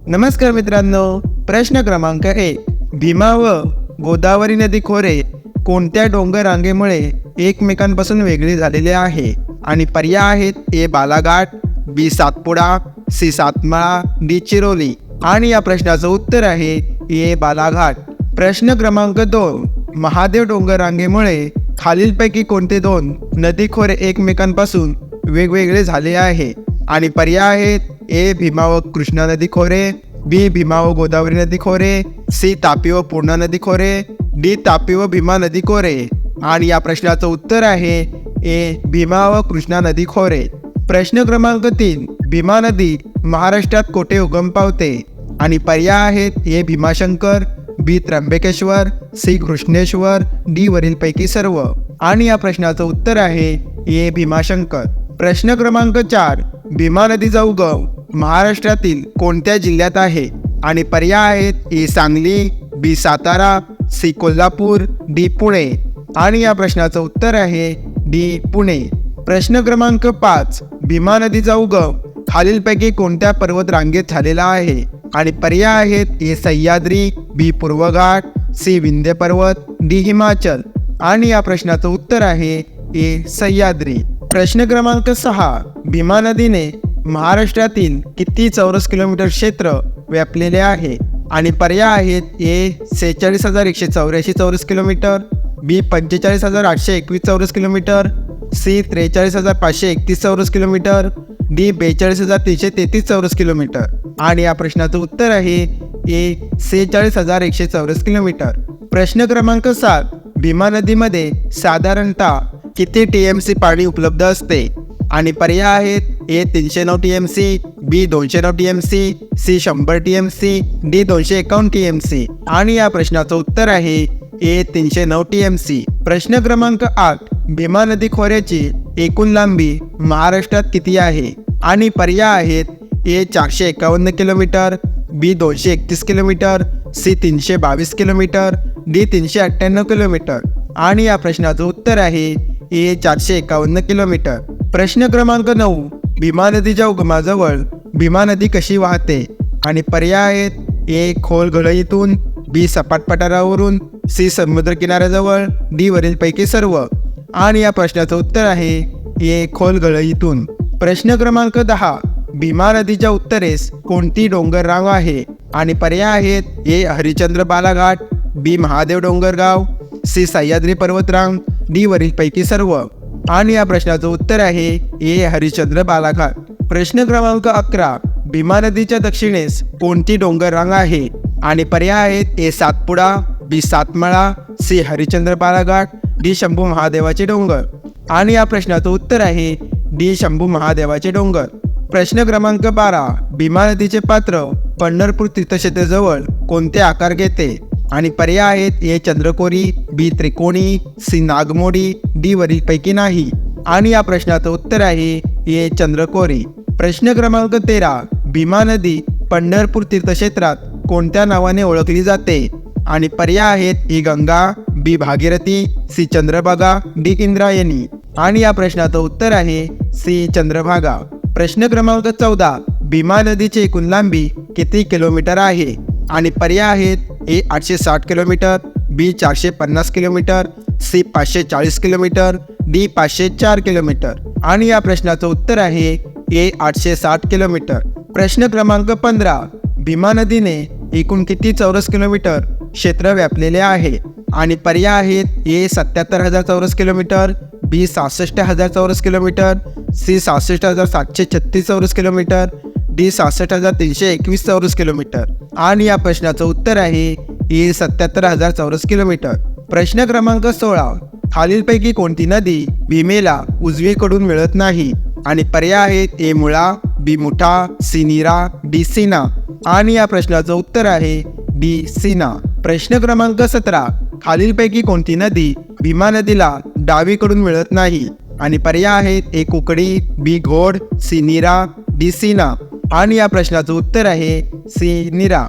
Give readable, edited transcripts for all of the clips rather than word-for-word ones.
नमस्कार मित्रांनो, प्रश्न क्रमांक 1. भीमा व गोदावरी नदी खोरे कोणत्या डोंगर रांगेमुळे एकमेकांपासून वेगळी झालेले आहे? आणि पर्याय आहेत ए बालाघाट, बी सातपुडा, सी सातमाळा, डी चिरोली. आणि या प्रश्नाचं उत्तर आहे ए बालाघाट. प्रश्न क्रमांक 2. महादेव डोंगर रांगेमुळे खालीलपैकी कोणते दोन नदी खोरे एकमेकांपासून वेगवेगळे झाले आहे? आणि पर्याय आहेत ए भीमा व कृष्णा नदी खोरे, बी भीमा व गोदावरी नदी खोरे, सी तापी व पूर्णा नदी खोरे, डी तापी व भीमा नदी खोरे. आणि या प्रश्नाचं उत्तर आहे ए भीमा व कृष्णा नदी खोरे. प्रश्न क्रमांक 3. भीमा नदी महाराष्ट्रात कोठे उगम पावते? आणि पर्याय आहेत ए भीमाशंकर, बी त्र्यंबकेश्वर, सी कृष्णेश्वर, डी वरीलपैकी सर्व. आणि या प्रश्नाचं उत्तर आहे ए भीमाशंकर. प्रश्न क्रमांक 4. भीमा नदीचा उगम महाराष्ट्रातील कोणत्या जिल्ह्यात आहे? आणि पर्याय आहेत ए सांगली, बी सातारा, सी कोल्हापूर, डी पुणे. आणि या प्रश्नाचं उत्तर आहे डी पुणे. प्रश्न क्रमांक 5. भीमा नदीचा उगम खालीलपैकी कोणत्या पर्वत रांगेत झालेला आहे? आणि पर्याय आहेत ए सह्याद्री, बी पूर्वघाट, सी विंध्य पर्वत, डी हिमाचल. आणि या प्रश्नाचं उत्तर आहे ए सह्याद्री. प्रश्न क्रमांक 6. भीमा नदीने महाराष्ट्रातील किती चौरस किलोमीटर क्षेत्र व्यापलेले आहे? आणि पर्याय आहेत ए 46,184 चौरस किलोमीटर, बी 45,821 चौरस किलोमीटर, सी 43,531 चौरस किलोमीटर, डी 42,333 चौरस किलोमीटर. आणि या प्रश्नाचं उत्तर आहे ए 46,100 चौरस किलोमीटर. प्रश्न क्रमांक 7. भीमा नदीमध्ये साधारणतः किती TMC पाणी उपलब्ध असते? आणि पर्याय आहेत A 309 TMC, B 209 TMC, C 100 TMC, D 251 TMC. आणि या प्रश्नाचं उत्तर आहे ए 309 TMC. प्रश्न क्रमांक 8. भीमा नदी खोऱ्याची एकूण लांबी महाराष्ट्रात किती आहे? आणि पर्याय आहेत A 451 kilometre, B 231 kilometre, C 322 kilometre, D 398 kilometre. आणि या प्रश्नाचं उत्तर आहे ए 451 किलोमीटर. प्रश्न क्रमांक 9. भीमा नदीच्या उगमाजवळ भीमा नदी कशी वाहते? आणि पर्याय आहेत ए खोल घळईतून, बी सपाट पठारावरून, सी समुद्र किनाऱ्याजवळ, डी वरीलपैकी सर्व. आणि या प्रश्नाचं उत्तर आहे ए खोल घळईतून. प्रश्न क्रमांक 10. भीमा नदीच्या उत्तरेस कोणती डोंगर रांग आहे? आणि पर्याय आहेत ए हरिश्चंद्र बालाघाट, बी महादेव डोंगरगाव, सी सह्याद्री पर्वतरांग, डी वरीलपैकी सर्व. आणि या प्रश्नाचं उत्तर आहे ए हरिश्चंद्र बालाघाट. प्रश्न क्रमांक 11. भीमा नदीच्या दक्षिणेस कोणती डोंगर रांग आहे? आणि पर्याय आहेत ए सातपुडा, बी सातमाळा, सी हरिश्चंद्र बालाघाट, डी शंभू महादेवाचे डोंगर. आणि या प्रश्नाचं उत्तर आहे डी शंभू महादेवाचे डोंगर. प्रश्न क्रमांक 12. भीमा नदीचे पात्र पंढरपूर तीर्थक्षेत्राजवळ कोणते आकार घेते? आणि पर्याय आहेत ए चंद्रकोरी, बी त्रिकोणी, सी नागमोडी, डी वरीलपैकी नाही. आणि या प्रश्नाचं उत्तर आहे ए चंद्रकोरी. प्रश्न क्रमांक 13. भीमा नदी पंढरपूर तीर्थक्षेत्रात कोणत्या नावाने ओळखली जाते? आणि पर्याय आहेत ए गंगा, बी भागीरथी, सी चंद्रभागा, डी इंद्रायणी. आणि या प्रश्नाचं उत्तर आहे सी चंद्रभागा. प्रश्न क्रमांक 14. भीमा नदीची एकूण लांबी किती किलोमीटर आहे? आणि पर्याय आहेत A 860 kilometre, B 450 kilometre, C 540 kilometre, D 504 kilometre. आणि या प्रश्नाचं उत्तर आहे ए 860 किलोमीटर. प्रश्न क्रमांक 15. भीमा नदीने एकूण किती चौरस किलोमीटर क्षेत्र व्यापलेले आहे? आणि पर्याय आहेत ए 77,000 चौरस किलोमीटर, बी 66,000 चौरस किलोमीटर, सी 66,736 चौरस किलोमीटर, डी 66,321 चौरस किलोमीटर. आणि या प्रश्नाचं उत्तर आहे ए 77,000 चौरस किलोमीटर. प्रश्न क्रमांक 16. खालीलपैकी कोणती नदी भीमेला उजवीकडून मिळत नाही? आणि पर्याय आहेत ए मुळा, बी मुठा, सी नीरा, डी सीना. आणि या प्रश्नाचं उत्तर आहे डी सीना. प्रश्न क्रमांक 17. खालीलपैकी कोणती नदी भीमा नदीला डावीकडून मिळत नाही? आणि पर्याय आहेत ए कुकडी, बी घोड, सी नीरा, डी सीना. आणि या प्रश्नाचं उत्तर आहे सी नीरा.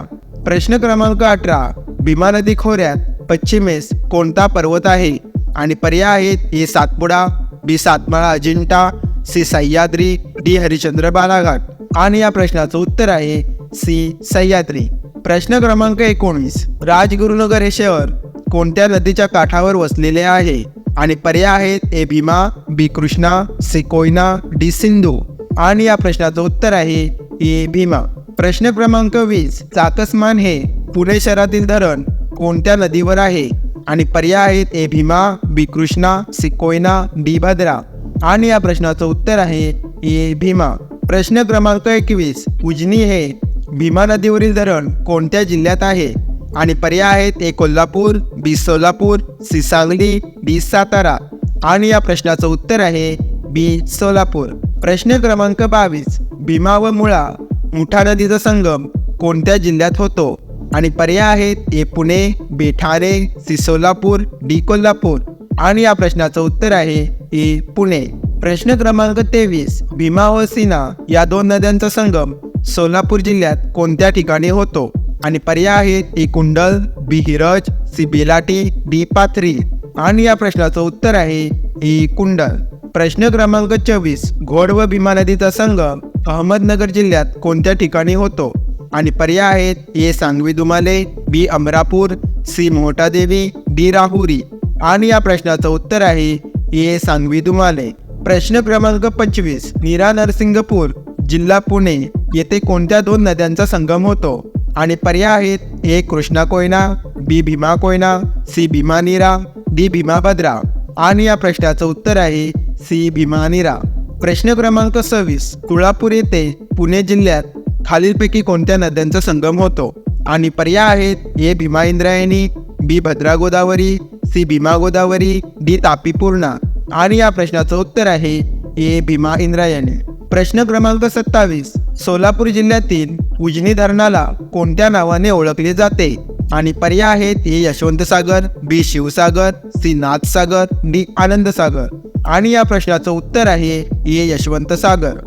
प्रश्न क्रमांक 18. भीमा नदी खोऱ्यात पश्चिमेस कोणता पर्वत आहे? आणि पर्याय आहेत ए सातपुडा, बी सातमाळा अजिंठा, सी सह्याद्री, डी हरिश्चंद्र बालाघाट. आणि या प्रश्नाचं उत्तर आहे सी सह्याद्री. प्रश्न क्रमांक 19. राजगुरुनगर हे शहर कोणत्या नदीच्या काठावर वसलेले आहे? आणि पर्याय आहेत ए भीमा, बी कृष्णा, सी कोयना, डी सिंधू. आणि या प्रश्नाचं उत्तर आहे ए भीमा. प्रश्न क्रमांक 20. चाकसमान हे पुणे शहरातील धरण कोणत्या नदीवर आहे? आणि पर्याय आहेत ए भीमा, बी कृष्णा, सी कोयना, डी भद्रा. आणि या प्रश्नाचं उत्तर आहे ए भीमा. प्रश्न क्रमांक 21. उजनी हे भीमा नदीवरील धरण कोणत्या जिल्ह्यात आहे? आणि पर्याय आहेत ए कोल्हापूर, बी सोलापूर, सी सांगली, डी सातारा. आणि या प्रश्नाचं उत्तर आहे बी सोलापूर. प्रश्न क्रमांक 22. भीमा व मुठा नदीचा संगम कोणत्या जिल्ह्यात होतो? आणि पर्याय आहेत ए पुणे, बी ठाणे, सी सोलापूर, डी कोल्हापूर. आणि या प्रश्नाचं उत्तर आहे ए पुणे. प्रश्न क्रमांक 23. भीमा व सीना या दोन नद्यांचा संगम सोलापूर जिल्ह्यात कोणत्या ठिकाणी होतो? आणि पर्याय आहेत ए कुंडल, बी हिरज, सी बेलाटी, डी पाथरी. आणि या प्रश्नाचं उत्तर आहे ए कुंडल. प्रश्न क्रमांक 24. घोड व भीमा नदीचा संगम अहमदनगर जिल्ह्यात कोणत्या ठिकाणी होतो? आणि पर्याय आहेत ए सांगवी दुमाले, बी अमरापूर, सी मोहटादेवी, डी राहुरी. आणि या प्रश्नाचं उत्तर आहे ए सांगवी दुमाले. प्रश्न क्रमांक 25. नीरा नरसिंगपूर जिल्हा पुणे येथे कोणत्या दोन नद्यांचा संगम होतो? आणि पर्याय आहेत ए कृष्णा कोयना, बी भीमा कोयना, सी भीमा नीरा, डी भीमा भद्रा. आणि या प्रश्नाचं उत्तर आहे सी भीमा नीरा. प्रश्न क्रमांक 26. तुळापूर येथे पुणे जिल्ह्यात खालीलपैकी कोणत्या नद्यांचा संगम होतो? आणि पर्याय आहेत ए भीमा इंद्रायणी, बी भद्रा गोदावरी, सी भीमा गोदावरी, डी तापी पूर्णा. आणि या प्रश्नाचं उत्तर आहे ए भीमा इंद्रायणी. प्रश्न क्रमांक 27. सोलापूर जिल्ह्यातील उजनी धरणाला कोणत्या नावाने ओळखले जाते? आणि पर्याय आहेत ए यशवंत सागर, बी शिवसागर, सी नाथसागर, डी आनंद सागर. आणि या प्रश्नाचं उत्तर आहे ए यशवंत सागर.